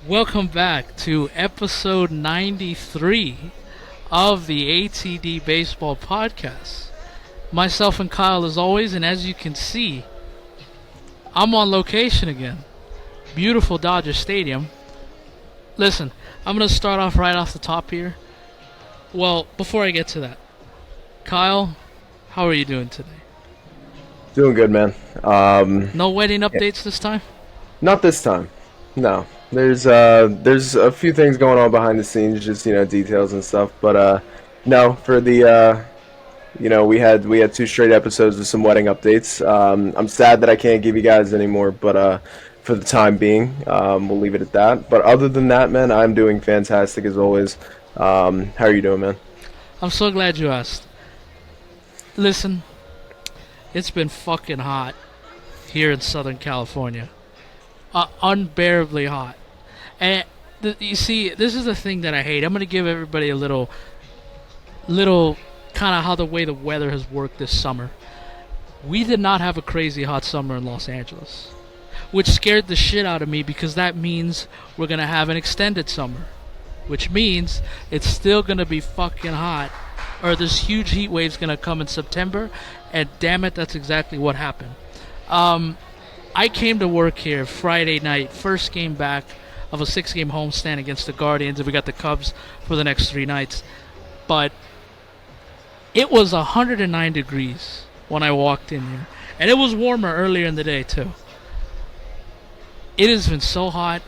Welcome back to episode 93 of the ATD Baseball Podcast. Myself and Kyle as always, and as you can see, I'm on location again. Beautiful Dodger Stadium. Listen, I'm going to start off right off the top here. Well, before I get to that, Kyle, how are you doing today? Doing good, man. No wedding updates this time? Not this time. No. There's a few things going on behind the scenes, just details and stuff. But no, for the we had two straight episodes with some wedding updates. I'm sad that I can't give you guys any more, but for the time being, we'll leave it at that. But other than that, man, I'm doing fantastic as always. How are you doing, man? I'm so glad you asked. Listen, it's been fucking hot here in Southern California. Unbearably hot. And you see, this is the thing that I hate. I'm going to give everybody a little kind of how the way the weather has worked this summer. We did not have a crazy hot summer in Los Angeles, which scared the shit out of me because that means we're going to have an extended summer, which means it's still going to be fucking hot, or this huge heat wave's going to come in September, and damn it, that's exactly what happened. I came to work here Friday night, first game back of a 6-game homestand against the Guardians, and we got the Cubs for the next 3 nights. But it was 109 degrees when I walked in here, and it was warmer earlier in the day too. It has been so hot.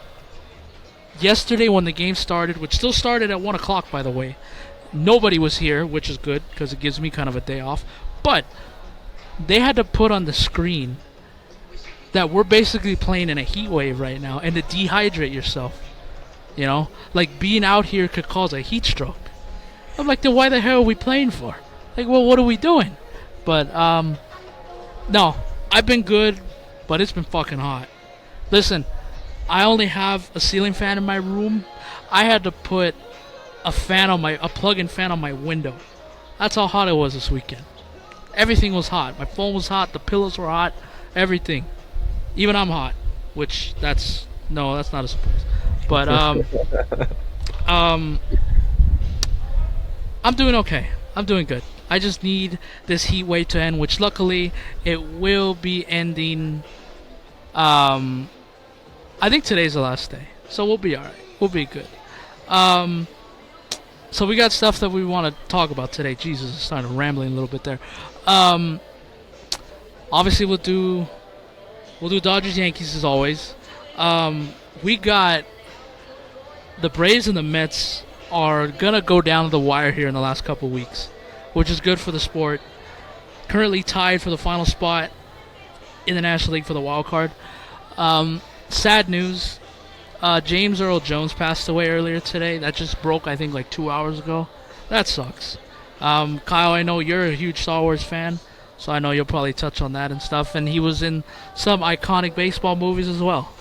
Yesterday when the game started, which still started at 1 o'clock by the way, nobody was here, which is good because it gives me kind of a day off. But they had to put on the screen that we're basically playing in a heat wave right now, and to dehydrate yourself, like being out here could cause a heat stroke. I'm like, then why the hell are we playing for? Like, well, what are we doing? But no, I've been good, but it's been fucking hot. Listen, I only have a ceiling fan in my room. I had to put a plug-in fan on my window. That's how hot it was this weekend. Everything was hot. My phone was hot. The pillows were hot. Everything. Even I'm hot, which that's not a surprise. But I'm doing okay. I'm doing good. I just need this heat wave to end, which luckily it will be ending. I think today's the last day, so we'll be alright. We'll be good. So we got stuff that we want to talk about today. Jesus, I started rambling a little bit there. Obviously we'll do Dodgers Yankees as always. We got the Braves and the Mets are gonna go down to the wire here in the last couple weeks, which is good for the sport. Currently tied for the final spot in the National League for the Wildcard. Sad news. James Earl Jones passed away earlier today. That just broke, I think, like 2 hours ago. That sucks. Kyle, I know you're a huge Star Wars fan, so I know you'll probably touch on that and stuff. And he was in some iconic baseball movies as well.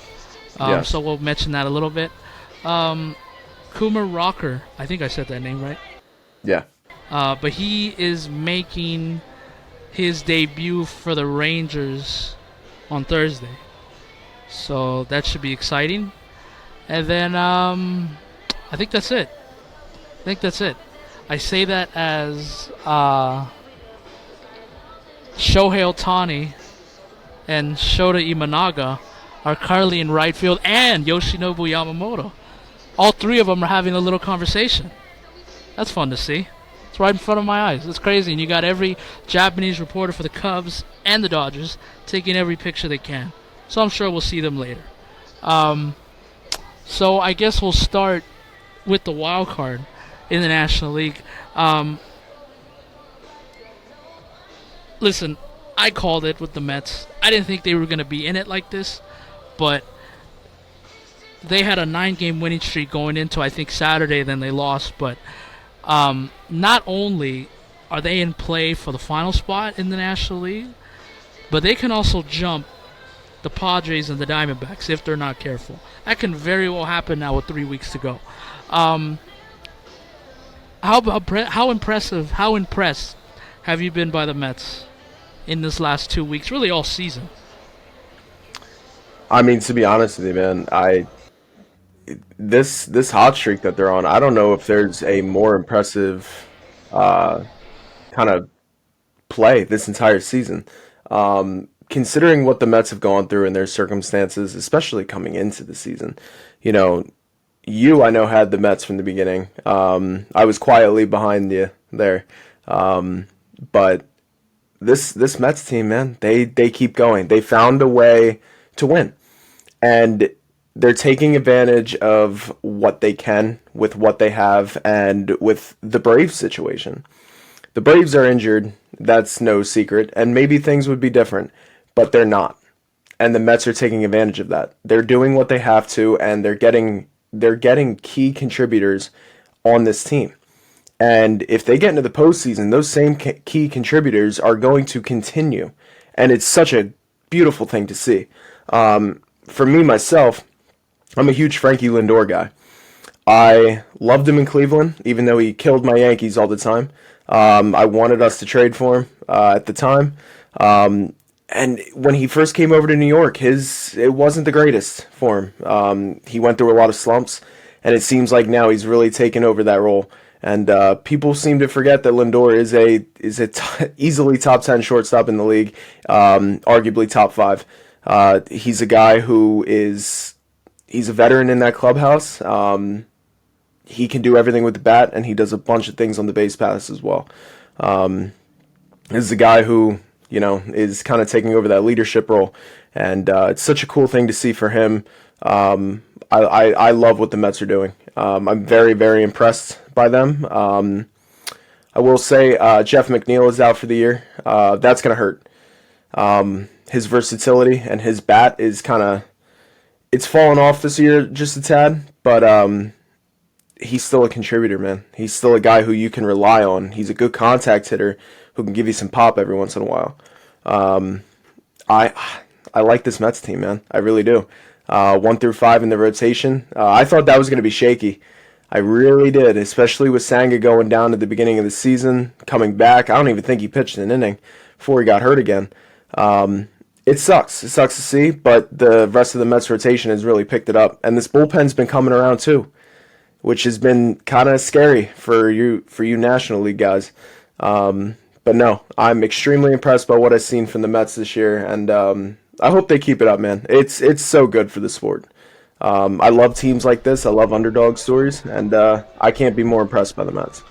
Yes. So we'll mention that a little bit. Kumar Rocker, I think I said that name right. Yeah. But he is making his debut for the Rangers on Thursday. So that should be exciting. And then I think that's it. I say that as Shohei Ohtani and Shota Imanaga are currently in right field, and Yoshinobu Yamamoto. All 3 of them are having a little conversation. That's fun to see. It's right in front of my eyes. It's crazy. And you got every Japanese reporter for the Cubs and the Dodgers taking every picture they can. So I'm sure we'll see them later. So I guess we'll start with the wild card in the National League. Listen, I called it with the Mets. I didn't think they were going to be in it like this, but they had a 9-game winning streak going into, I think, Saturday, then they lost. But not only are they in play for the final spot in the National League, but they can also jump the Padres and the Diamondbacks if they're not careful. That can very well happen now with 3 weeks to go. How impressed have you been by the Mets in this last 2 weeks, really all season? I mean, to be honest with you, man, this hot streak that they're on, I don't know if there's a more impressive uh, kind of play this entire season. Considering what the Mets have gone through in their circumstances, especially coming into the season, you know, I know had the Mets from the beginning. I was quietly behind you there, but this Mets team, man, they keep going. They found a way to win, and they're taking advantage of what they can with what they have, and with the Braves situation. The Braves are injured. That's no secret, and maybe things would be different, but they're not. And the Mets are taking advantage of that. They're doing what they have to, and they're getting key contributors on this team. And if they get into the postseason, those same key contributors are going to continue, and it's such a beautiful thing to see. For me myself, I'm a huge Frankie Lindor guy. I loved him in Cleveland, even though he killed my Yankees all the time. I wanted us to trade for him at the time. And when he first came over to New York, it wasn't the greatest for him. He went through a lot of slumps, and it seems like now he's really taken over that role. And people seem to forget that Lindor is easily top 10 shortstop in the league, arguably top 5. He's a guy he's a veteran in that clubhouse. He can do everything with the bat, and he does a bunch of things on the base paths as well. This is a guy who, is kind of taking over that leadership role, and it's such a cool thing to see for him. I love what the Mets are doing. I'm very, very impressed by them. I will say Jeff McNeil is out for the year. That's going to hurt. His versatility and his bat is it's fallen off this year just a tad, but he's still a contributor, man. He's still a guy who you can rely on. He's a good contact hitter who can give you some pop every once in a while. I like this Mets team, man. I really do. 1 through 5 in the rotation. I thought that was going to be shaky. I really did, especially with Sanga going down at the beginning of the season, coming back. I don't even think he pitched an inning before he got hurt again. It sucks. It sucks to see, but the rest of the Mets rotation has really picked it up. And this bullpen's been coming around too, which has been kind of scary for you National League guys. But no, I'm extremely impressed by what I've seen from the Mets this year, and I hope they keep it up, man. It's so good for the sport. I love teams like this. I love underdog stories, and I can't be more impressed by the Mets.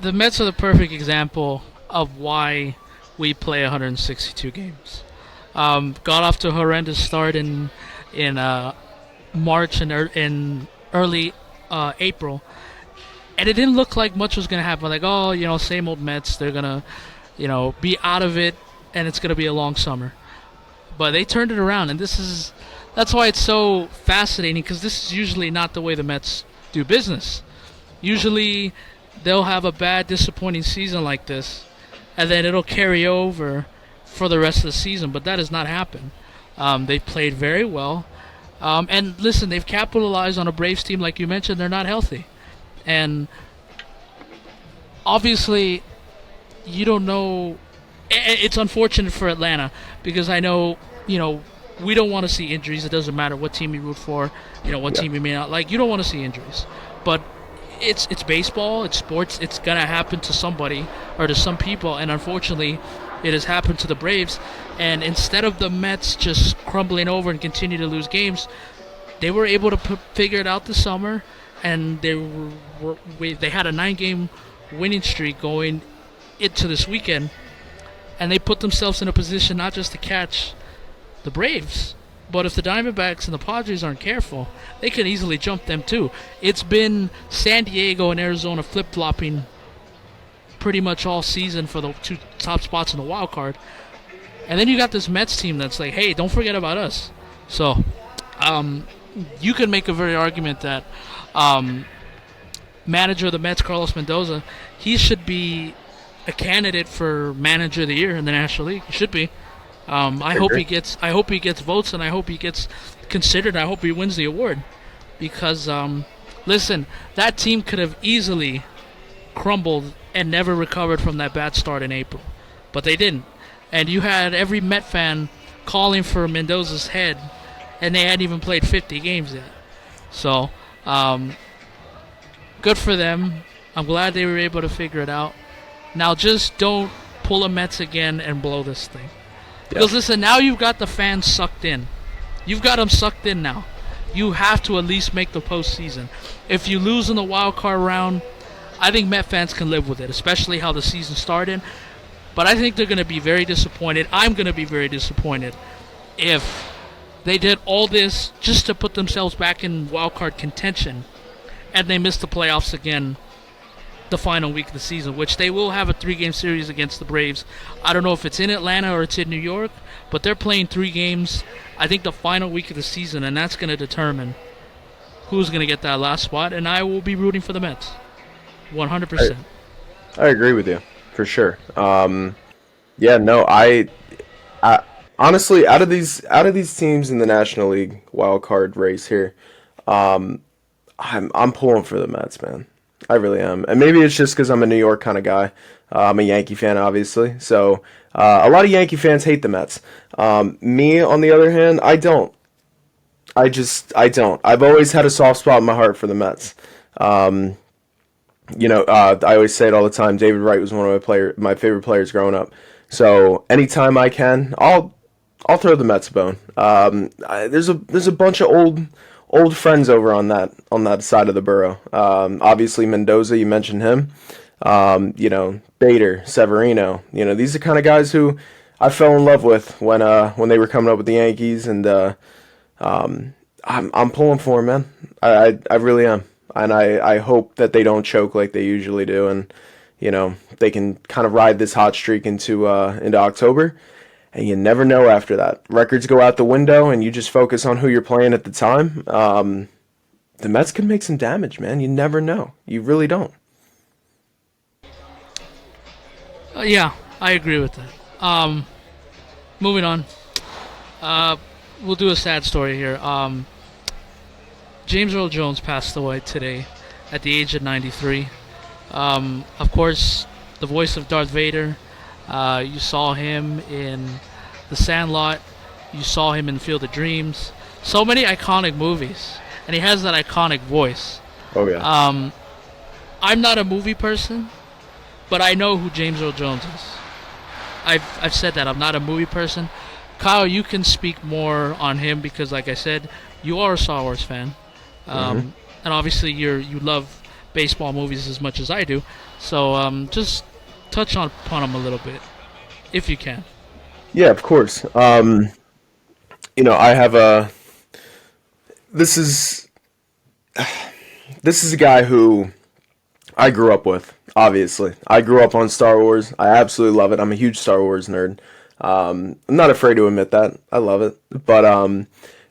The Mets are the perfect example of why we play 162 games. Got off to a horrendous start in March and in early April, and it didn't look like much was going to happen. Like, same old Mets. They're going to, be out of it, and it's going to be a long summer. But they turned it around, and that's why it's so fascinating, because this is usually not the way the Mets do business. Usually they'll have a bad, disappointing season like this, and then it'll carry over for the rest of the season, but that has not happened. They've played very well. And listen, they've capitalized on a Braves team, like you mentioned. They're not healthy. And obviously, you don't know. It's unfortunate for Atlanta, because I know, we don't want to see injuries. It doesn't matter what team you root for, what team you may not like. You don't want to see injuries. But it's baseball, it's sports. It's going to happen to somebody or to some people. And unfortunately, it has happened to the Braves. And instead of the Mets just crumbling over and continue to lose games, they were able to figure it out this summer. And they had a 9-game winning streak going into this weekend. And they put themselves in a position not just to catch the Braves, but if the Diamondbacks and the Padres aren't careful, they can easily jump them too. It's been San Diego and Arizona flip-flopping pretty much all season for the 2 top spots in the wild card. And then you got this Mets team that's like, hey, don't forget about us. So you can make a very argument that manager of the Mets, Carlos Mendoza, he should be a candidate for manager of the year in the National League. He should be. I hope he gets votes, and I hope he gets considered. I hope he wins the award, because listen, that team could have easily crumbled and never recovered from that bad start in April, but they didn't. And you had every Met fan calling for Mendoza's head and they hadn't even played 50 games yet. So, good for them. I'm glad they were able to figure it out. Now, just don't pull a Mets again and blow this thing. Because listen, now you've got the fans sucked in. You've got them sucked in now. You have to at least make the postseason. If you lose in the wild card round, I think Met fans can live with it, especially how the season started. But I think they're going to be very disappointed. I'm going to be very disappointed if they did all this just to put themselves back in wild card contention and they miss the playoffs again the final week of the season, which they will have a 3-game series against the Braves. I don't know if it's in Atlanta or it's in New York, but they're playing 3 games, I think, the final week of the season, and that's going to determine who's going to get that last spot, and I will be rooting for the Mets. 100%. I agree with you, for sure. Yeah, no, I honestly, out of these teams in the National League wild card race here, I'm pulling for the Mets, man. I really am. And maybe it's just because I'm a New York kind of guy. I'm a Yankee fan, obviously. So a lot of Yankee fans hate the Mets. Me, on the other hand, I don't. I don't. I've always had a soft spot in my heart for the Mets. I always say it all the time. David Wright was one of my favorite players growing up. So anytime I can, I'll throw the Mets a bone. There's a bunch of old friends over on that side of the borough. Obviously Mendoza, you mentioned him. Bader, Severino. These are the kind of guys who I fell in love with when they were coming up with the Yankees, and I'm pulling for them, man. I really am, and I hope that they don't choke like they usually do, and they can kind of ride this hot streak into October. And you never know after that. Records go out the window, and you just focus on who you're playing at the time. The Mets can make some damage, man. You never know. You really don't. Yeah, I agree with that. Moving on. We'll do a sad story here. James Earl Jones passed away today at the age of 93. Of course, the voice of Darth Vader. You saw him in The Sandlot. You saw him in Field of Dreams. So many iconic movies. And he has that iconic voice. Oh, yeah. I'm not a movie person, but I know who James Earl Jones is. I've said that. I'm not a movie person. Kyle, you can speak more on him because, like I said, you are a Star Wars fan. And obviously you love baseball movies as much as I do. So just touch upon him a little bit, if you can. Yeah, of course. I have a. This is a guy who I grew up with. Obviously, I grew up on Star Wars. I absolutely love it. I'm a huge Star Wars nerd. I'm not afraid to admit that. I love it. But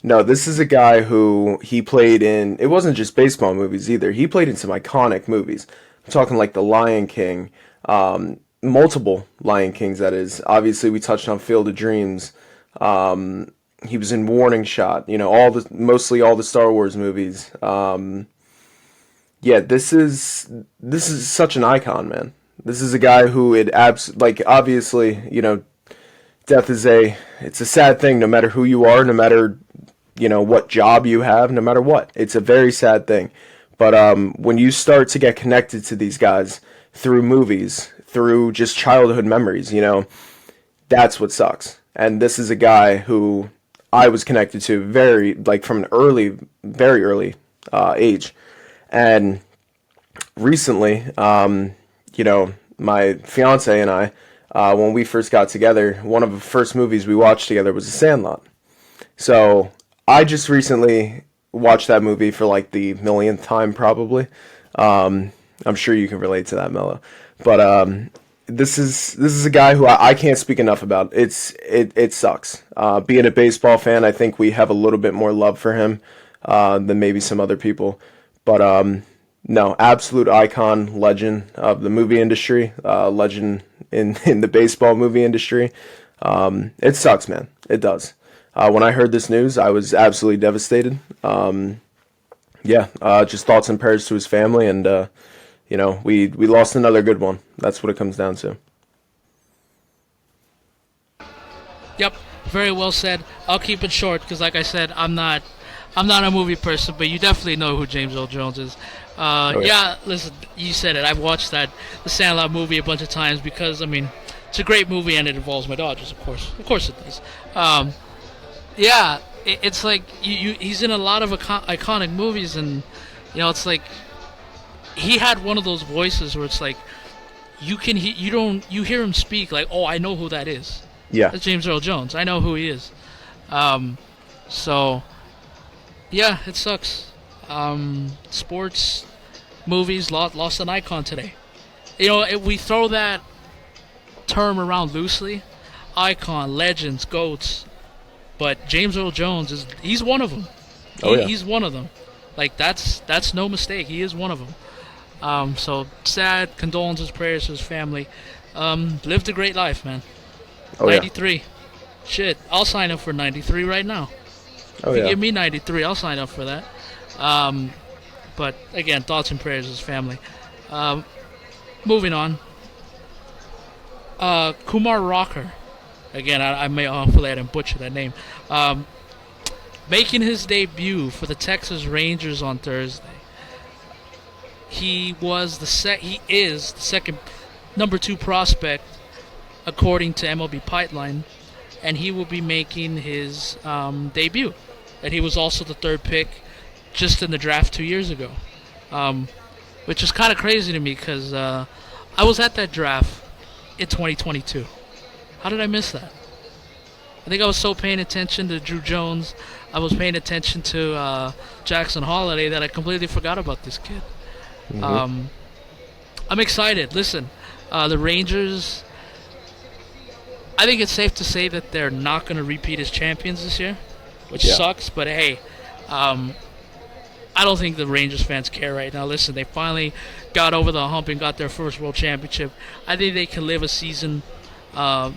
no, this is a guy who he played in. It wasn't just baseball movies either. He played in some iconic movies. I'm talking like The Lion King. Multiple Lion Kings, that is. Obviously, we touched on Field of Dreams. He was in Warning Shot. Mostly all the Star Wars movies. Yeah, this is such an icon, man. This is a guy who obviously, death is it's a sad thing no matter who you are, no matter, what job you have, no matter what. It's a very sad thing. But when you start to get connected to these guys through movies, through just childhood memories, that's what sucks. And this is a guy who I was connected to from an very early age. And recently, my fiance and I, when we first got together, one of the first movies we watched together was The Sandlot. So I just recently watched that movie for like the millionth time, probably. I'm sure you can relate to that, Melo. But this is a guy who I can't speak enough about. It sucks. Being a baseball fan, I think we have a little bit more love for him than maybe some other people. But no, absolute icon, legend of the movie industry, legend in the baseball movie industry. It sucks, man. It does. When I heard this news, I was absolutely devastated. Just thoughts and prayers to his family, and we lost another good one. That's what it comes down to. Yep, Very well said. I'll keep it short because, like I said, I'm not a movie person, but you definitely know who James Earl Jones is. Oh, yeah. Yeah, listen, you said it. I've watched the Sandlot movie a bunch of times because I mean, it's a great movie and it involves my Dodgers, of course it does. Yeah, it's like he's in a lot of iconic movies, and it's like he had one of those voices where it's like you hear him speak like, oh, I know who that is. Yeah. That's James Earl Jones. I know who he is. So yeah, it sucks. Sports, movies lost an icon today. If we throw that term around loosely, icon, legends, goats, but James Earl Jones he's one of them. Oh, yeah. He's one of them. Like that's no mistake. He is one of them. So sad, condolences, prayers to his family. Lived a great life, man. Oh, yeah. 93. Shit, I'll sign up for 93 right now. Oh, If you yeah. give me 93, I'll sign up for that. But again, thoughts and prayers to his family. Moving on. Kumar Rocker. Again, I may hopefully I didn't butcher that name. Making his debut for the Texas Rangers on Thursday. He is the second number 2 prospect according to MLB Pipeline, and he will be making his debut. And he was also the 3rd pick just in the draft 2 years ago, which is kind of crazy to me because I was at that draft in 2022. How did I miss that? I think I was so paying attention to Drew Jones, I was paying attention to Jackson Holiday that I completely forgot about this kid. Mm-hmm. I'm excited. Listen, the Rangers, I think it's safe to say that they're not going to repeat as champions this year, which sucks, but hey, I don't think the Rangers fans care right now. Listen, they finally got over the hump and got their first World Championship. I think they can live a season of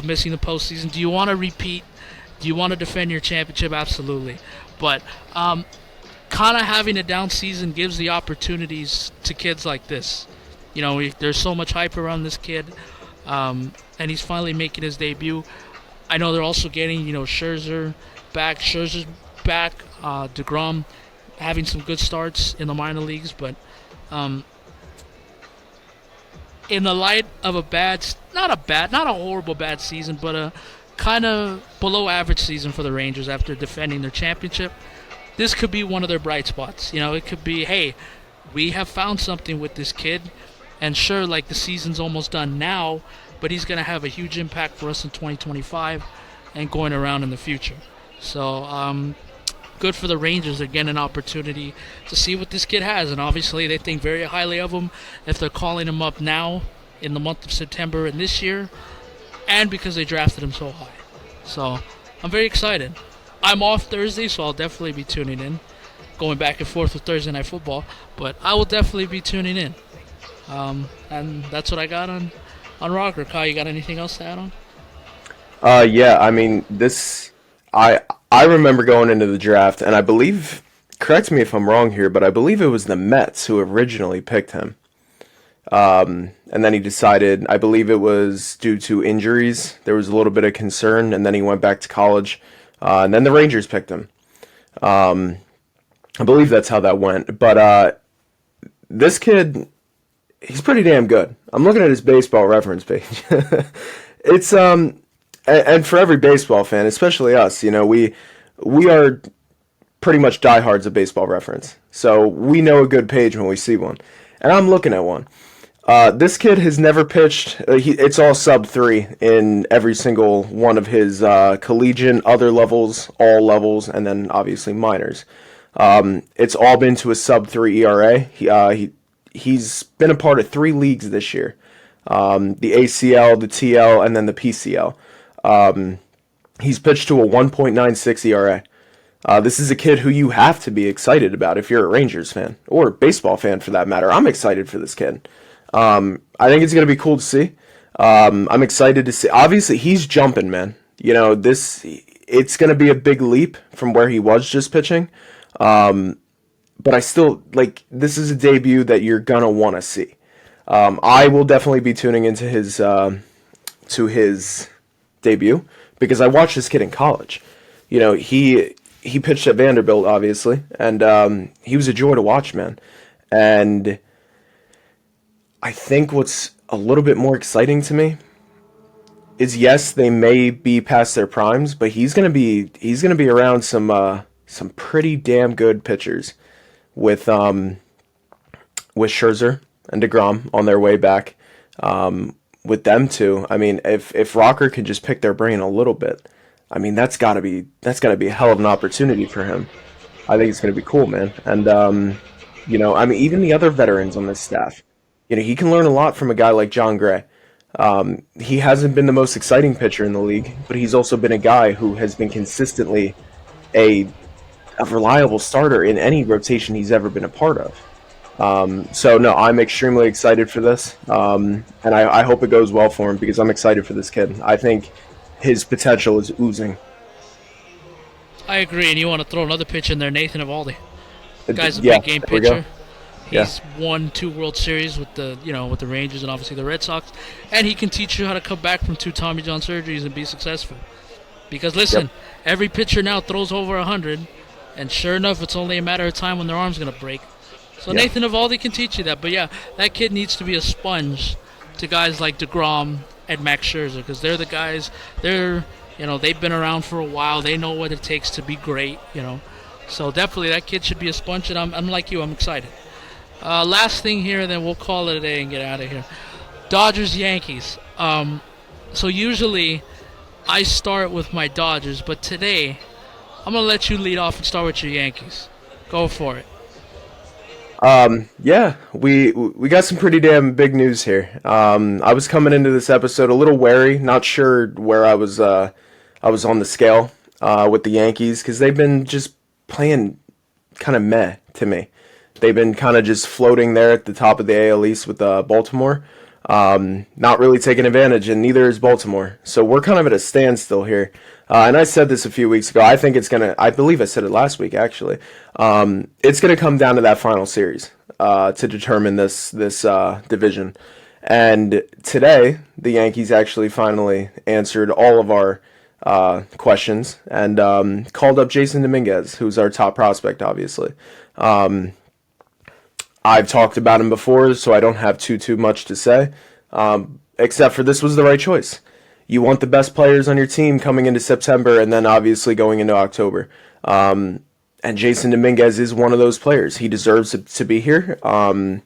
missing the postseason. Do you want to repeat? Do you want to defend your championship? Absolutely. But kind of having a down season gives the opportunities to kids like this. There's so much hype around this kid, and he's finally making his debut. I know they're also getting, Scherzer's back, DeGrom having some good starts in the minor leagues, but in the light of not a horrible bad season, but a kind of below average season for the Rangers after defending their championship, this could be one of their bright spots. It could be, hey, we have found something with this kid, and sure, like the season's almost done now, but he's going to have a huge impact for us in 2025 and going around in the future. So, good for the Rangers. They're getting an opportunity to see what this kid has, and obviously they think very highly of him if they're calling him up now in the month of September and this year, and because they drafted him so high. So, I'm very excited. I'm off Thursday, so I'll definitely be tuning in, going back and forth with Thursday Night Football, but I will definitely be tuning in. And that's what I got on Rocker. Kyle, you got anything else to add on? Yeah, I mean, I remember going into the draft, and I believe, correct me if I'm wrong here, but I believe it was the Mets who originally picked him. And then he decided, I believe it was due to injuries, there was a little bit of concern, and then he went back to college, and then the Rangers picked him. I believe that's how that went, but this kid, he's pretty damn good. I'm looking at his baseball reference page. It's and for every baseball fan, especially us, we are pretty much diehards of Baseball Reference. So we know a good page when we see one. And I'm looking at one. This kid has never pitched. It's all sub 3 in every single one of his collegiate, other levels, all levels, and then obviously minors. It's all been to a sub 3 ERA. He's been a part of 3 leagues this year. The ACL, the TL, and then the PCL. He's pitched to a 1.96 ERA. This is a kid who you have to be excited about if you're a Rangers fan, or a baseball fan for that matter. I'm excited for this kid. I think it's going to be cool to see. I'm excited to see. Obviously, he's jumping, man. It's going to be a big leap from where he was just pitching. But I still, this is a debut that you're going to want to see. I will definitely be tuning into his debut because I watched this kid in college. You know, he pitched at Vanderbilt, obviously, and he was a joy to watch, man. And I think what's a little bit more exciting to me is, yes, they may be past their primes, but he's gonna be around some pretty damn good pitchers with Scherzer and DeGrom on their way back. With them two, I mean, if Rocker can just pick their brain a little bit, I mean, that's gotta be a hell of an opportunity for him. I think it's gonna be cool, man. And I mean, even the other veterans on this staff, he can learn a lot from a guy like John Gray. He hasn't been the most exciting pitcher in the league, but he's also been a guy who has been consistently a a reliable starter in any rotation he's ever been a part of. So no, I'm extremely excited for this, and I hope it goes well for him because I'm excited for this kid. I think his potential is oozing. I agree, and you want to throw another pitch in there, Nathan Eovaldi. Guy's a Yeah, big game there we go. pitcher. Yeah, He's won 2 World Series with the Rangers and obviously the Red Sox, and he can teach you how to come back from 2 Tommy John surgeries and be successful. Because listen, yep, every pitcher now throws over 100, and sure enough, it's only a matter of time when their arm's gonna break. So yeah, Nathan Eovaldi can teach you that. But yeah, that kid needs to be a sponge to guys like DeGrom and Max Scherzer because they're the guys. They've been around for a while. They know what it takes to be great. So definitely that kid should be a sponge, and I'm like you. I'm excited. Last thing here, then we'll call it a day and get out of here. Dodgers Yankees. So usually I start with my Dodgers, but today I'm gonna let you lead off and start with your Yankees. Go for it. yeah. We got some pretty damn big news here. I was coming into this episode a little wary, not sure where I was. I was on the scale with the Yankees because they've been just playing kind of meh to me. They've been kind of just floating there at the top of the AL East with Baltimore. Not really taking advantage, and neither is Baltimore. So we're kind of at a standstill here. And I said this a few weeks ago. I think it's gonna. I believe I said it last week, actually. It's gonna come down to that final series to determine this division. And today, the Yankees actually finally answered all of our questions and called up Jason Dominguez, who's our top prospect, obviously. I've talked about him before, so I don't have too much to say, except for this was the right choice. You want the best players on your team coming into September and then obviously going into October. And Jason Dominguez is one of those players. He deserves to be here. I'm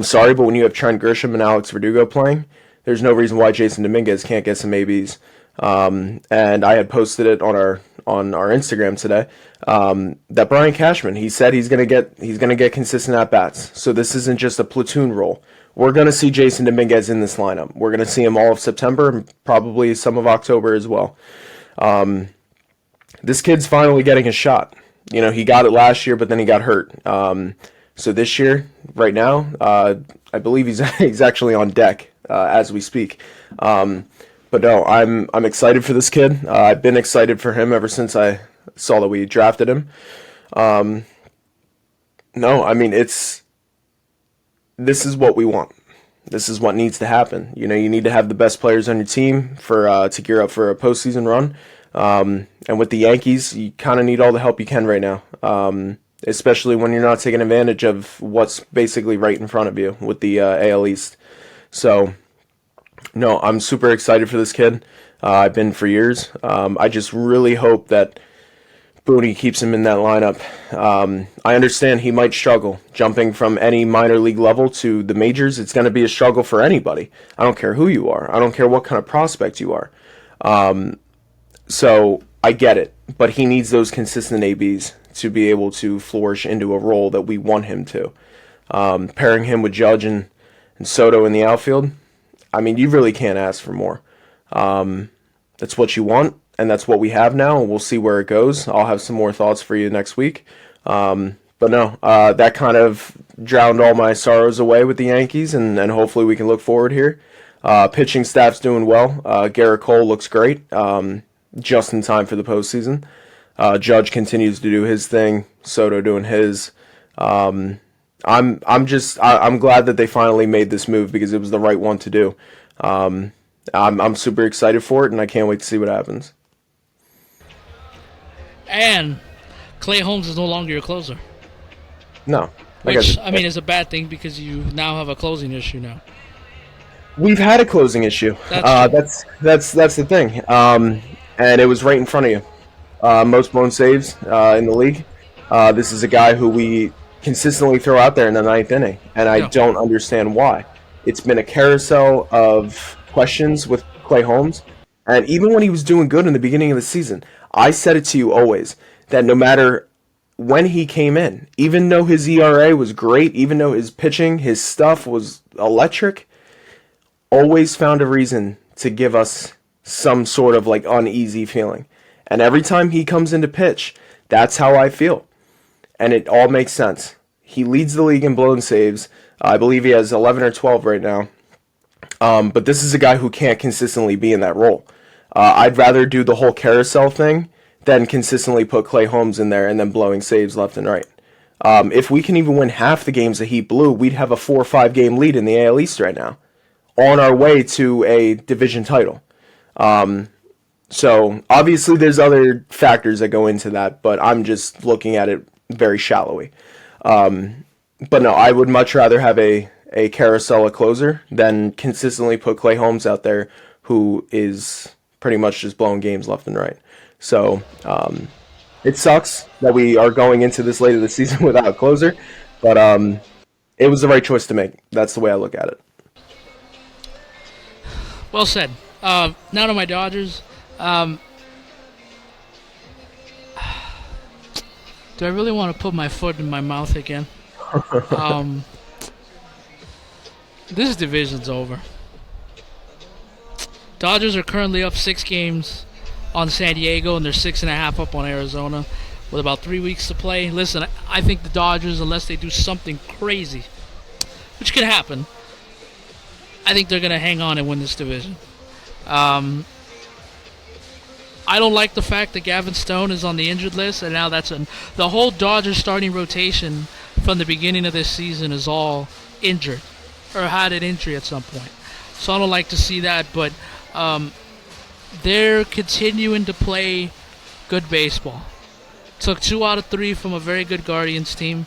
sorry, but when you have Trent Grisham and Alex Verdugo playing, there's no reason why Jason Dominguez can't get some ABs. And I had posted it on our Instagram today. That Brian Cashman, he said he's gonna get consistent at bats. So this isn't just a platoon role. We're gonna see Jason Dominguez in this lineup. We're gonna see him all of September and probably some of October as well. This kid's finally getting a shot. He got it last year, but then he got hurt. So this year, right now, I believe he's actually on deck as we speak. But no, I'm excited for this kid. I've been excited for him ever since I saw that we drafted him. No, I mean this is what we want. This is what needs to happen. You need to have the best players on your team to gear up for a postseason run. And with the Yankees, you kind of need all the help you can right now. Especially when you're not taking advantage of what's basically right in front of you with the AL East. So, no, I'm super excited for this kid. I've been for years. I just really hope that Booney keeps him in that lineup. I understand he might struggle jumping from any minor league level to the majors. It's going to be a struggle for anybody. I don't care who you are. I don't care what kind of prospect you are. So I get it, but he needs those consistent ABs to be able to flourish into a role that we want him to. Pairing him with Judge and Soto in the outfield, I mean, you really can't ask for more. That's what you want, and that's what we have now, and we'll see where it goes. I'll have some more thoughts for you next week. But no, that kind of drowned all my sorrows away with the Yankees, and hopefully we can look forward here. Pitching staff's doing well. Garrett Cole looks great, just in time for the postseason. Judge continues to do his thing. Soto doing his. I'm glad that they finally made this move because it was the right one to do. I'm super excited for it, and I can't wait to see what happens. And Clay Holmes is no longer your closer. No. Which, I mean, is a bad thing because you now have a closing issue now. We've had a closing issue. That's the thing. And it was right in front of you. Most blown saves in the league. This is a guy who we consistently throw out there in the ninth inning, and I don't understand why. It's been a carousel of questions with Clay Holmes, and even when he was doing good in the beginning of the season, I said it to you always, that no matter when he came in, even though his ERA was great, even though his pitching, his stuff was electric, always found a reason to give us some sort of like uneasy feeling. And every time he comes into pitch, that's how I feel. And it all makes sense. He leads the league in blown saves. I believe he has 11 or 12 right now. But this is a guy who can't consistently be in that role. I'd rather do the whole carousel thing than consistently put Clay Holmes in there and then blowing saves left and right. If we can even win half the games that he blew, we'd have a 4 or 5 game lead in the AL East right now, on our way to a division title. So obviously there's other factors that go into that, but I'm just looking at it very shallowly. But no, I would much rather have a carousel closer than consistently put Clay Holmes out there, who is pretty much just blowing games left and right. So it sucks that we are going into this late of the season without a closer, but it was the right choice to make. That's the way I look at it. Well said. Now to my Dodgers. Do I really want to put my foot in my mouth again? This division's over. Dodgers are currently up 6 games on San Diego, and they're 6.5 up on Arizona with about 3 weeks to play. Listen, I think the Dodgers, unless they do something crazy, which could happen, I think they're going to hang on and win this division. I don't like the fact that Gavin Stone is on the injured list, and now the whole Dodgers starting rotation from the beginning of this season is all injured or had an injury at some point. So I don't like to see that, but they're continuing to play good baseball. Took 2 out of 3 from a very good Guardians team,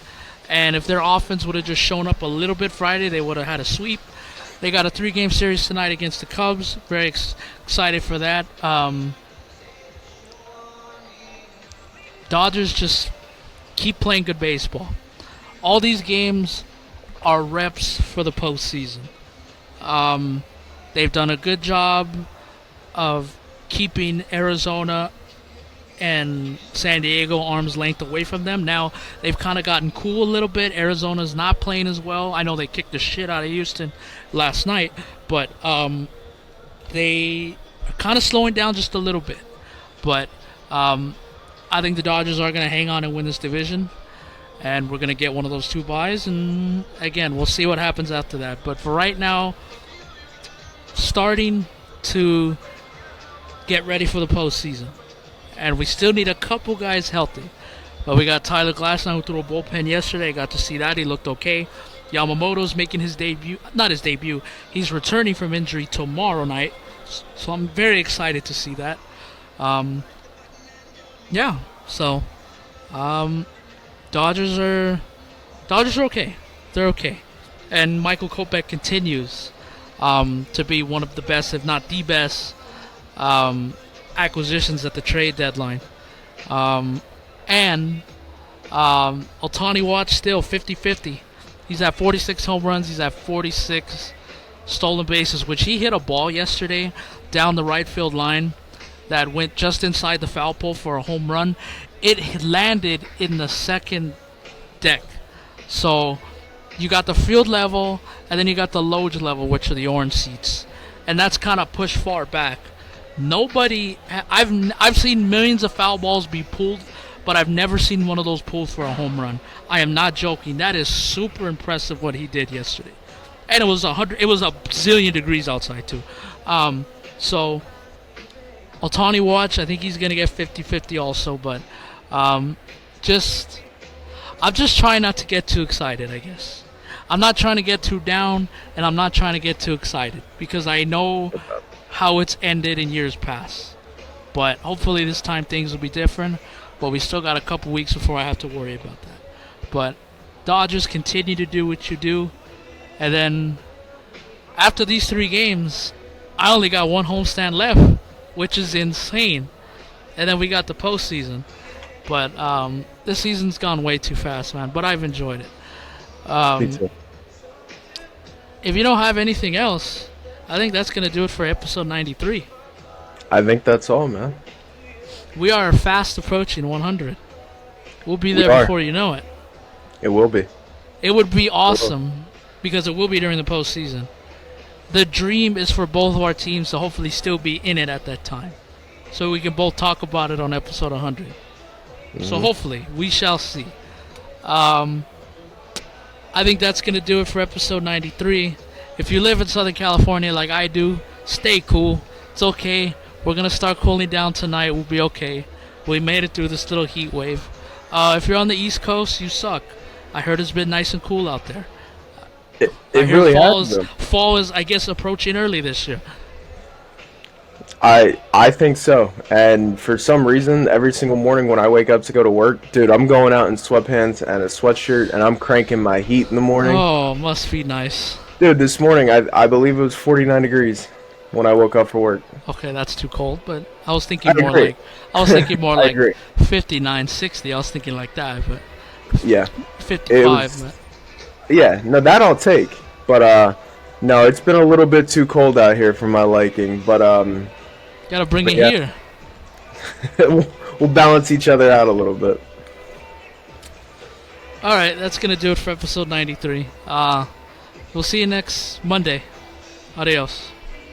and if their offense would have just shown up a little bit Friday, they would have had a sweep. They got a 3-game series tonight against the Cubs. Very excited for that. Dodgers just keep playing good baseball. All these games are reps for the postseason. They've done a good job of keeping Arizona and San Diego arm's length away from them. Now they've kind of gotten cool a little bit. Arizona's not playing as well. I know they kicked the shit out of Houston last night, but they are kind of slowing down just a little bit. But I think the Dodgers are going to hang on and win this division, and we're going to get one of those 2 byes, and again, we'll see what happens after that. But for right now, starting to get ready for the postseason, and we still need a couple guys healthy. But we got Tyler Glasnow, who threw a bullpen yesterday. Got to see that. He looked okay. Yamamoto's making his debut. Not his debut. He's returning from injury tomorrow night. So I'm very excited to see that. Yeah. So, Dodgers are okay. They're okay. And Michael Kopech continues to be one of the best, if not the best, acquisitions at the trade deadline. And Ohtani Watch still 50-50. He's at 46 home runs. He's at 46 stolen bases, which he hit a ball yesterday down the right field line that went just inside the foul pole for a home run. It landed in the second deck. So you got the field level, and then you got the loge level, which are the orange seats. And that's kind of pushed far back. I've seen millions of foul balls be pulled, but I've never seen one of those pulled for a home run. I am not joking. That is super impressive what he did yesterday. And it was a zillion degrees outside too. So Ohtani Watch, I think he's going to get 50-50 also, but I'm just trying not to get too excited, I guess. I'm not trying to get too down, and I'm not trying to get too excited, because I know how it's ended in years past. But hopefully this time things will be different. but we still got a couple weeks before I have to worry about that. But Dodgers continue to do what you do, and then after these 3 games, I only got 1 homestand left, which is insane. And then we got the postseason. But this season's gone way too fast, man. But I've enjoyed it. Me too. If you don't have anything else, I think that's going to do it for episode 93. I think that's all, man. We are fast approaching 100. We'll be there before you know it. It will be. It would be awesome because it will be during the postseason. The dream is for both of our teams to hopefully still be in it at that time, so we can both talk about it on episode 100. So hopefully, we shall see. I think that's going to do it for episode 93. If you live in Southern California like I do, stay cool. It's okay. We're going to start cooling down tonight. We'll be okay. We made it through this little heat wave. If you're on the East Coast, you suck. I heard it's been nice and cool out there. It really has been. Fall is, I guess, approaching early this year. I think so. And for some reason, every single morning when I wake up to go to work, dude, I'm going out in sweatpants and a sweatshirt, and I'm cranking my heat in the morning. Oh, must be nice. Dude, this morning, I believe it was 49 degrees when I woke up for work. Okay, that's too cold, but I was thinking more like 59, 60. I was thinking like that, but yeah, 55. Yeah, no, that I'll take. But no, it's been a little bit too cold out here for my liking. But gotta bring it here. We'll balance each other out a little bit. All right, that's gonna do it for episode 93. We'll see you next Monday. Adios.